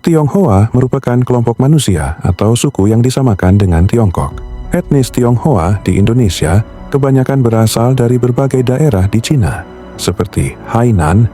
Tionghoa merupakan kelompok manusia atau suku yang disamakan dengan Tiongkok. Etnis Tionghoa di Indonesia kebanyakan berasal dari berbagai daerah di Cina, seperti Hainan,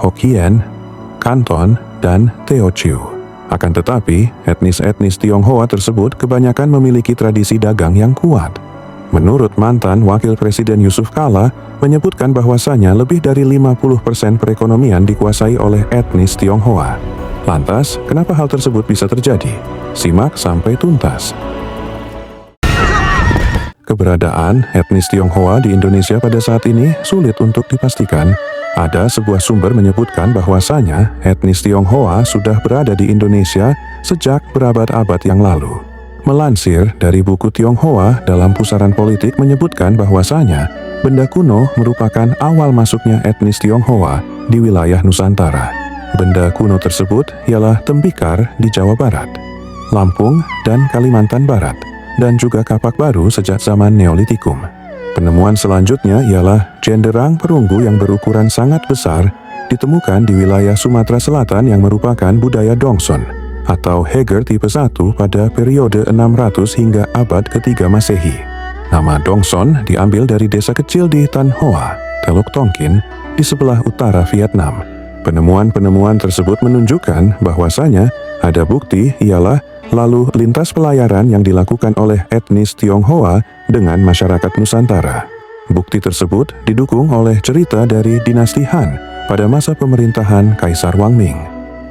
Hokkien, Kanton, dan Teochew. Akan tetapi, etnis-etnis Tionghoa tersebut kebanyakan memiliki tradisi dagang yang kuat. Menurut mantan Wakil Presiden Yusuf Kala, menyebutkan bahwasanya lebih dari 50% perekonomian dikuasai oleh etnis Tionghoa. Lantas, kenapa hal tersebut bisa terjadi? Simak sampai tuntas. Keberadaan etnis Tionghoa di Indonesia pada saat ini sulit untuk dipastikan. Ada sebuah sumber menyebutkan bahwasanya etnis Tionghoa sudah berada di Indonesia sejak berabad-abad yang lalu. Melansir dari buku Tionghoa dalam pusaran politik menyebutkan bahwasanya benda kuno merupakan awal masuknya etnis Tionghoa di wilayah Nusantara. Benda kuno tersebut ialah tembikar di Jawa Barat, Lampung, dan Kalimantan Barat, dan juga kapak baru sejak zaman Neolitikum. Penemuan selanjutnya ialah cenderang perunggu yang berukuran sangat besar ditemukan di wilayah Sumatera Selatan yang merupakan budaya Dongson atau Heger tipe 1 pada periode 600 hingga abad ke-3 Masehi. Nama Dongson diambil dari desa kecil di Tan Hoa, Teluk Tongkin, di sebelah utara Vietnam. Penemuan-penemuan tersebut menunjukkan bahwasanya ada bukti ialah lalu lintas pelayaran yang dilakukan oleh etnis Tionghoa dengan masyarakat Nusantara. Bukti tersebut didukung oleh cerita dari dinasti Han pada masa pemerintahan Kaisar Wang Ming.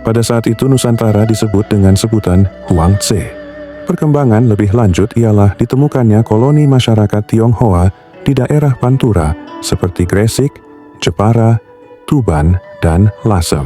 Pada saat itu Nusantara disebut dengan sebutan Huangze. Perkembangan lebih lanjut ialah ditemukannya koloni masyarakat Tionghoa di daerah Pantura seperti Gresik, Jepara, Tuban, dan Lasem.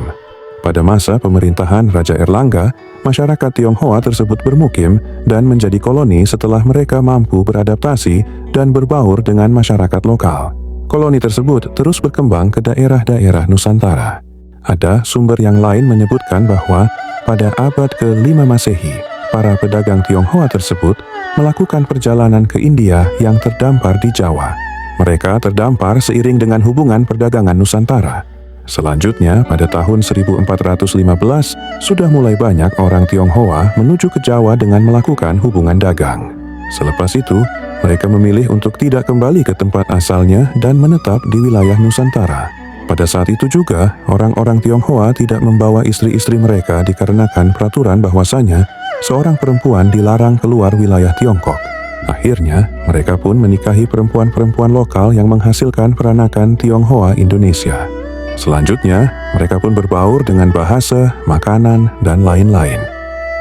Pada masa pemerintahan Raja Erlangga, masyarakat Tionghoa tersebut bermukim dan menjadi koloni setelah mereka mampu beradaptasi dan berbaur dengan masyarakat lokal. Koloni tersebut terus berkembang ke daerah-daerah Nusantara. Ada sumber yang lain menyebutkan bahwa pada abad ke-5 Masehi, para pedagang Tionghoa tersebut melakukan perjalanan ke India yang terdampar di Jawa. Mereka terdampar seiring dengan hubungan perdagangan Nusantara. Selanjutnya, pada tahun 1415, sudah mulai banyak orang Tionghoa menuju ke Jawa dengan melakukan hubungan dagang. Selepas itu, mereka memilih untuk tidak kembali ke tempat asalnya dan menetap di wilayah Nusantara. Pada saat itu juga, orang-orang Tionghoa tidak membawa istri-istri mereka dikarenakan peraturan bahwasanya seorang perempuan dilarang keluar wilayah Tiongkok. Akhirnya, mereka pun menikahi perempuan-perempuan lokal yang menghasilkan peranakan Tionghoa Indonesia. Selanjutnya, mereka pun berbaur dengan bahasa, makanan, dan lain-lain.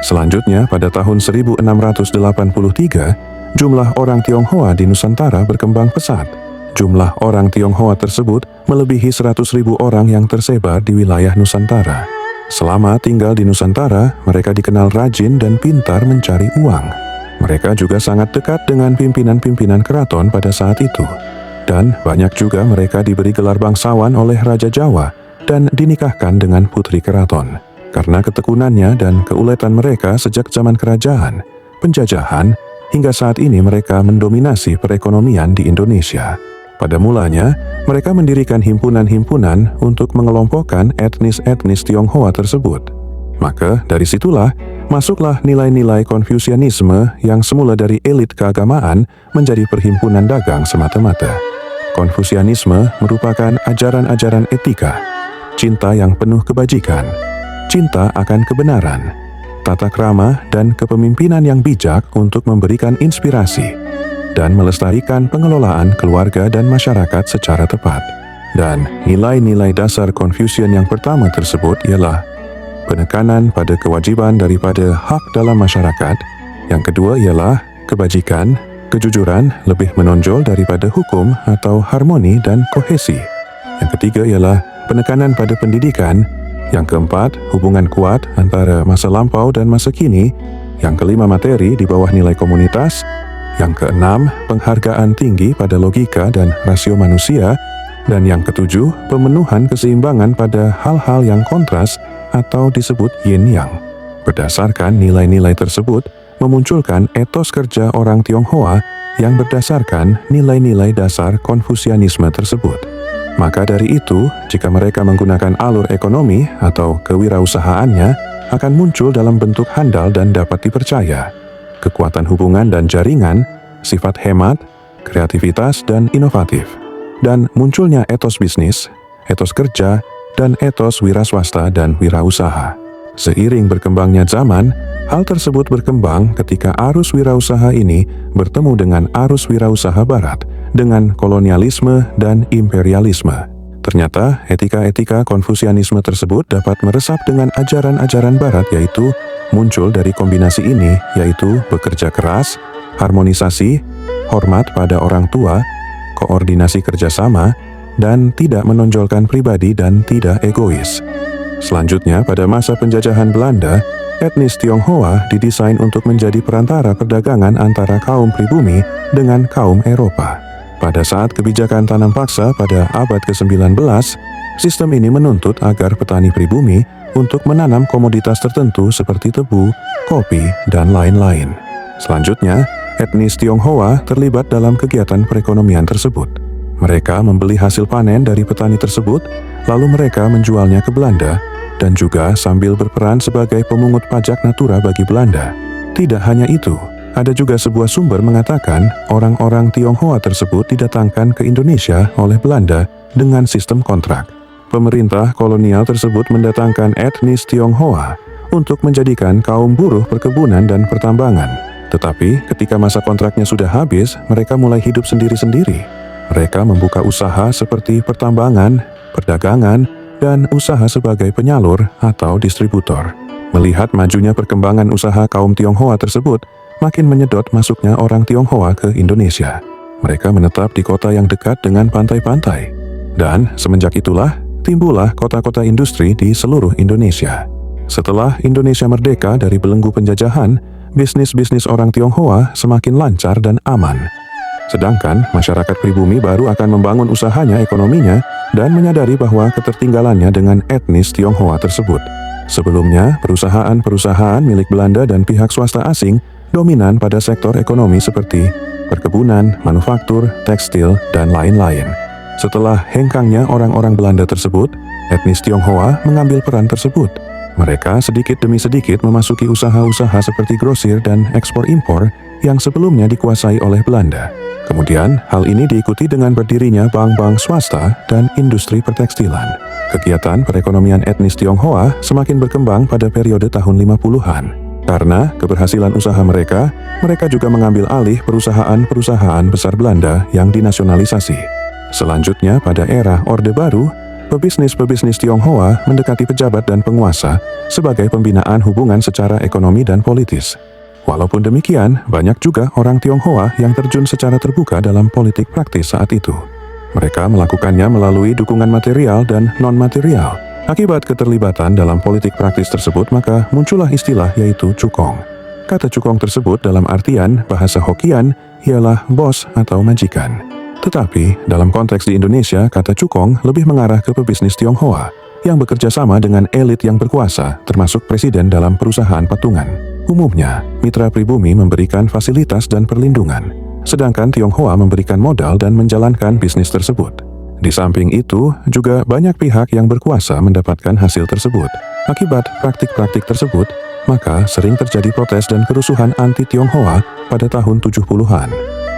Selanjutnya, pada tahun 1683, jumlah orang Tionghoa di Nusantara berkembang pesat. Jumlah orang Tionghoa tersebut melebihi 100.000 orang yang tersebar di wilayah Nusantara. Selama tinggal di Nusantara, mereka dikenal rajin dan pintar mencari uang. Mereka juga sangat dekat dengan pimpinan-pimpinan keraton pada saat itu. Dan banyak juga mereka diberi gelar bangsawan oleh Raja Jawa dan dinikahkan dengan putri keraton. Karena ketekunannya dan keuletan mereka sejak zaman kerajaan, penjajahan, hingga saat ini mereka mendominasi perekonomian di Indonesia. Pada mulanya, mereka mendirikan himpunan-himpunan untuk mengelompokkan etnis-etnis Tionghoa tersebut. Maka dari situlah, masuklah nilai-nilai Konfusianisme yang semula dari elit keagamaan menjadi perhimpunan dagang semata-mata. Konfusianisme merupakan ajaran-ajaran etika, cinta yang penuh kebajikan, cinta akan kebenaran, tata krama dan kepemimpinan yang bijak untuk memberikan inspirasi, dan melestarikan pengelolaan keluarga dan masyarakat secara tepat. Dan nilai-nilai dasar Confucian yang pertama tersebut ialah penekanan pada kewajiban daripada hak dalam masyarakat. Yang kedua ialah kebajikan, kejujuran lebih menonjol daripada hukum atau harmoni dan kohesi. Yang ketiga ialah penekanan pada pendidikan. Yang keempat, hubungan kuat antara masa lampau dan masa kini. Yang kelima, materi di bawah nilai komunitas. Yang keenam, penghargaan tinggi pada logika dan rasio manusia. Dan yang ketujuh, pemenuhan keseimbangan pada hal-hal yang kontras atau disebut yin-yang. Berdasarkan nilai-nilai tersebut, memunculkan etos kerja orang Tionghoa yang berdasarkan nilai-nilai dasar Konfusianisme tersebut. Maka dari itu, jika mereka menggunakan alur ekonomi atau kewirausahaannya, akan muncul dalam bentuk handal dan dapat dipercaya, kekuatan hubungan dan jaringan, sifat hemat, kreativitas dan inovatif, dan munculnya etos bisnis, etos kerja, dan etos wira swasta dan wirausaha. Seiring berkembangnya zaman, hal tersebut berkembang ketika arus wirausaha ini bertemu dengan arus wirausaha barat, dengan kolonialisme dan imperialisme. Ternyata, etika-etika Konfusianisme tersebut dapat meresap dengan ajaran-ajaran barat, yaitu muncul dari kombinasi ini, yaitu bekerja keras, harmonisasi, hormat pada orang tua, koordinasi kerjasama, dan tidak menonjolkan pribadi dan tidak egois. Selanjutnya, pada masa penjajahan Belanda, etnis Tionghoa didesain untuk menjadi perantara perdagangan antara kaum pribumi dengan kaum Eropa. Pada saat kebijakan tanam paksa pada abad ke-19, sistem ini menuntut agar petani pribumi untuk menanam komoditas tertentu seperti tebu, kopi, dan lain-lain. Selanjutnya, etnis Tionghoa terlibat dalam kegiatan perekonomian tersebut. Mereka membeli hasil panen dari petani tersebut, lalu mereka menjualnya ke Belanda, dan juga sambil berperan sebagai pemungut pajak natura bagi Belanda. Tidak hanya itu, ada juga sebuah sumber mengatakan orang-orang Tionghoa tersebut didatangkan ke Indonesia oleh Belanda dengan sistem kontrak. Pemerintah kolonial tersebut mendatangkan etnis Tionghoa untuk menjadikan kaum buruh perkebunan dan pertambangan. Tetapi ketika masa kontraknya sudah habis, mereka mulai hidup sendiri-sendiri. Mereka membuka usaha seperti pertambangan, perdagangan, dan usaha sebagai penyalur atau distributor. Melihat majunya perkembangan usaha kaum Tionghoa tersebut, makin menyedot masuknya orang Tionghoa ke Indonesia. Mereka menetap di kota yang dekat dengan pantai-pantai. Dan semenjak itulah, timbullah kota-kota industri di seluruh Indonesia. Setelah Indonesia merdeka dari belenggu penjajahan, bisnis-bisnis orang Tionghoa semakin lancar dan aman. Sedangkan masyarakat pribumi baru akan membangun usahanya, ekonominya, dan menyadari bahwa ketertinggalannya dengan etnis Tionghoa tersebut. Sebelumnya, perusahaan-perusahaan milik Belanda dan pihak swasta asing dominan pada sektor ekonomi seperti perkebunan, manufaktur, tekstil, dan lain-lain. Setelah hengkangnya orang-orang Belanda tersebut, etnis Tionghoa mengambil peran tersebut. Mereka sedikit demi sedikit memasuki usaha-usaha seperti grosir dan ekspor-impor yang sebelumnya dikuasai oleh Belanda. Kemudian, hal ini diikuti dengan berdirinya bank-bank swasta dan industri pertekstilan. Kegiatan perekonomian etnis Tionghoa semakin berkembang pada periode tahun 50-an. Karena keberhasilan usaha mereka, mereka juga mengambil alih perusahaan-perusahaan besar Belanda yang dinasionalisasi. Selanjutnya, pada era Orde Baru, pebisnis-pebisnis Tionghoa mendekati pejabat dan penguasa sebagai pembinaan hubungan secara ekonomi dan politis. Walaupun demikian, banyak juga orang Tionghoa yang terjun secara terbuka dalam politik praktis saat itu. Mereka melakukannya melalui dukungan material dan non-material. Akibat keterlibatan dalam politik praktis tersebut, maka muncullah istilah yaitu cukong. Kata cukong tersebut dalam artian bahasa Hokkien ialah bos atau majikan. Tetapi, dalam konteks di Indonesia, kata cukong lebih mengarah ke pebisnis Tionghoa yang bekerja sama dengan elit yang berkuasa, termasuk presiden dalam perusahaan patungan. Umumnya, mitra pribumi memberikan fasilitas dan perlindungan, sedangkan Tionghoa memberikan modal dan menjalankan bisnis tersebut. Di samping itu, juga banyak pihak yang berkuasa mendapatkan hasil tersebut. Akibat praktik-praktik tersebut, maka sering terjadi protes dan kerusuhan anti-Tionghoa pada tahun 70-an.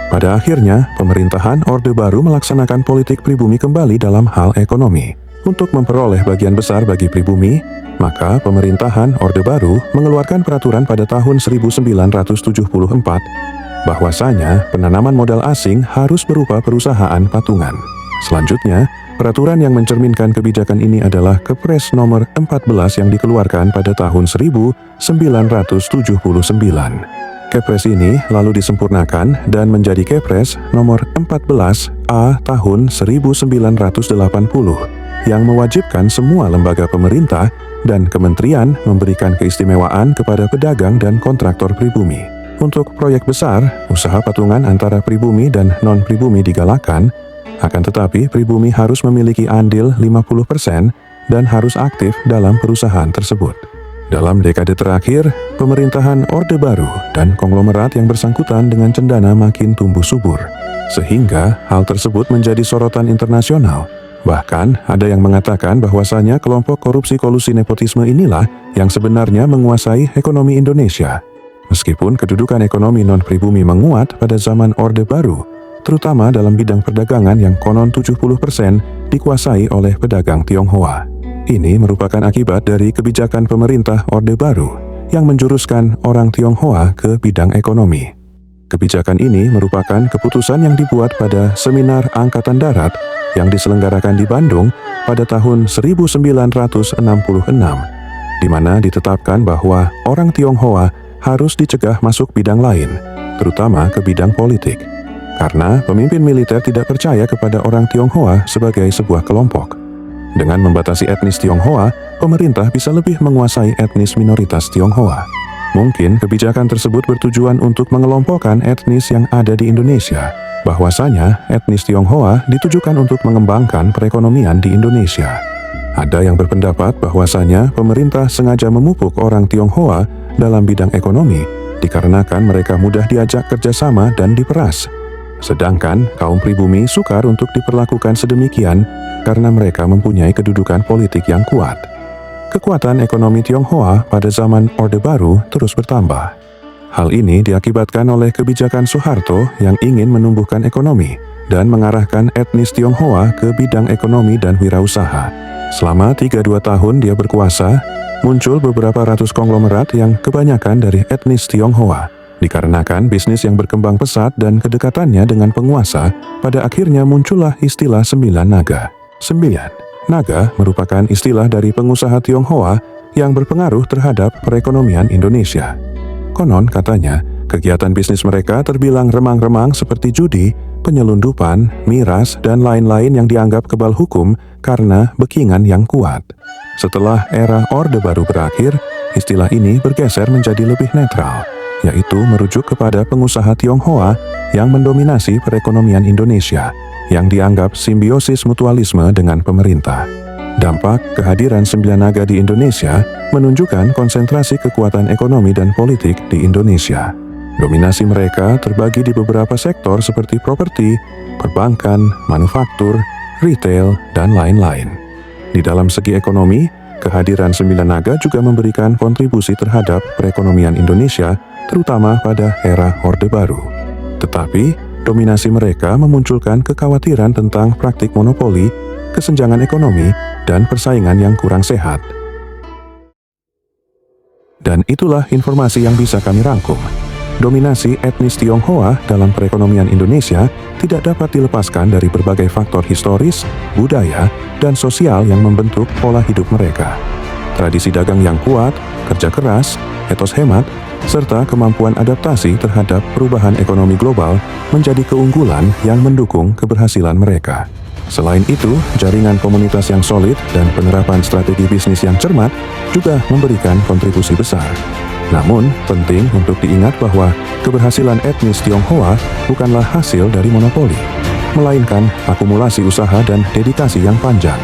Pada akhirnya, pemerintahan Orde Baru melaksanakan politik pribumi kembali dalam hal ekonomi. Untuk memperoleh bagian besar bagi pribumi, maka pemerintahan Orde Baru mengeluarkan peraturan pada tahun 1974 bahwasanya penanaman modal asing harus berupa perusahaan patungan. Selanjutnya, peraturan yang mencerminkan kebijakan ini adalah Kepres nomor 14 yang dikeluarkan pada tahun 1979. Kepres ini lalu disempurnakan dan menjadi Kepres nomor 14A tahun 1980 yang mewajibkan semua lembaga pemerintah dan kementerian memberikan keistimewaan kepada pedagang dan kontraktor pribumi. Untuk proyek besar, usaha patungan antara pribumi dan non-pribumi digalakkan, akan tetapi pribumi harus memiliki andil 50% dan harus aktif dalam perusahaan tersebut. Dalam dekade terakhir, pemerintahan Orde Baru dan konglomerat yang bersangkutan dengan cendana makin tumbuh subur, sehingga hal tersebut menjadi sorotan internasional. Bahkan, ada yang mengatakan bahwasanya kelompok korupsi kolusi nepotisme inilah yang sebenarnya menguasai ekonomi Indonesia. Meskipun kedudukan ekonomi non-pribumi menguat pada zaman Orde Baru, terutama dalam bidang perdagangan yang konon 70% dikuasai oleh pedagang Tionghoa. Ini merupakan akibat dari kebijakan pemerintah Orde Baru yang menjuruskan orang Tionghoa ke bidang ekonomi. Kebijakan ini merupakan keputusan yang dibuat pada Seminar Angkatan Darat yang diselenggarakan di Bandung pada tahun 1966, di mana ditetapkan bahwa orang Tionghoa harus dicegah masuk bidang lain, terutama ke bidang politik, karena pemimpin militer tidak percaya kepada orang Tionghoa sebagai sebuah kelompok. Dengan membatasi etnis Tionghoa, pemerintah bisa lebih menguasai etnis minoritas Tionghoa. Mungkin kebijakan tersebut bertujuan untuk mengelompokkan etnis yang ada di Indonesia, bahwasanya etnis Tionghoa ditujukan untuk mengembangkan perekonomian di Indonesia. Ada yang berpendapat bahwasanya pemerintah sengaja memupuk orang Tionghoa dalam bidang ekonomi dikarenakan mereka mudah diajak kerjasama dan diperas. Sedangkan kaum pribumi sukar untuk diperlakukan sedemikian karena mereka mempunyai kedudukan politik yang kuat. Kekuatan ekonomi Tionghoa pada zaman Orde Baru terus bertambah. Hal ini diakibatkan oleh kebijakan Soeharto yang ingin menumbuhkan ekonomi dan mengarahkan etnis Tionghoa ke bidang ekonomi dan wirausaha. Selama 32 tahun dia berkuasa, muncul beberapa ratus konglomerat yang kebanyakan dari etnis Tionghoa. Dikarenakan bisnis yang berkembang pesat dan kedekatannya dengan penguasa, pada akhirnya muncullah istilah 9 naga. 9. Naga merupakan istilah dari pengusaha Tionghoa yang berpengaruh terhadap perekonomian Indonesia. Konon katanya, kegiatan bisnis mereka terbilang remang-remang seperti judi, penyelundupan, miras, dan lain-lain yang dianggap kebal hukum karena backingan yang kuat. Setelah era Orde Baru berakhir, istilah ini bergeser menjadi lebih netral, yaitu merujuk kepada pengusaha Tionghoa yang mendominasi perekonomian Indonesia, yang dianggap simbiosis mutualisme dengan pemerintah. Dampak kehadiran 9 naga di Indonesia menunjukkan konsentrasi kekuatan ekonomi dan politik di Indonesia. Dominasi mereka terbagi di beberapa sektor seperti properti, perbankan, manufaktur, retail, dan lain-lain. Di dalam segi ekonomi, kehadiran 9 naga juga memberikan kontribusi terhadap perekonomian Indonesia, terutama pada era Orde Baru. Tetapi, dominasi mereka memunculkan kekhawatiran tentang praktik monopoli, kesenjangan ekonomi, dan persaingan yang kurang sehat. Dan itulah informasi yang bisa kami rangkum. Dominasi etnis Tionghoa dalam perekonomian Indonesia tidak dapat dilepaskan dari berbagai faktor historis, budaya, dan sosial yang membentuk pola hidup mereka. Tradisi dagang yang kuat, kerja keras, etos hemat, serta kemampuan adaptasi terhadap perubahan ekonomi global menjadi keunggulan yang mendukung keberhasilan mereka. Selain itu, jaringan komunitas yang solid dan penerapan strategi bisnis yang cermat juga memberikan kontribusi besar. Namun, penting untuk diingat bahwa keberhasilan etnis Tionghoa bukanlah hasil dari monopoli, melainkan akumulasi usaha dan dedikasi yang panjang.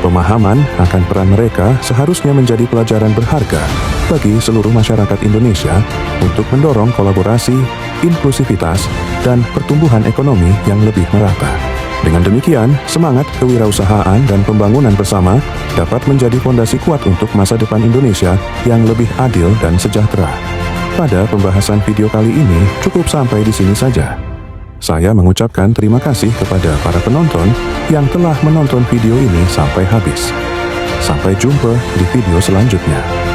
Pemahaman akan peran mereka seharusnya menjadi pelajaran berharga bagi seluruh masyarakat Indonesia untuk mendorong kolaborasi, inklusivitas, dan pertumbuhan ekonomi yang lebih merata. Dengan demikian, semangat kewirausahaan dan pembangunan bersama dapat menjadi fondasi kuat untuk masa depan Indonesia yang lebih adil dan sejahtera. Pada pembahasan video kali ini cukup sampai di sini saja. Saya mengucapkan terima kasih kepada para penonton yang telah menonton video ini sampai habis. Sampai jumpa di video selanjutnya.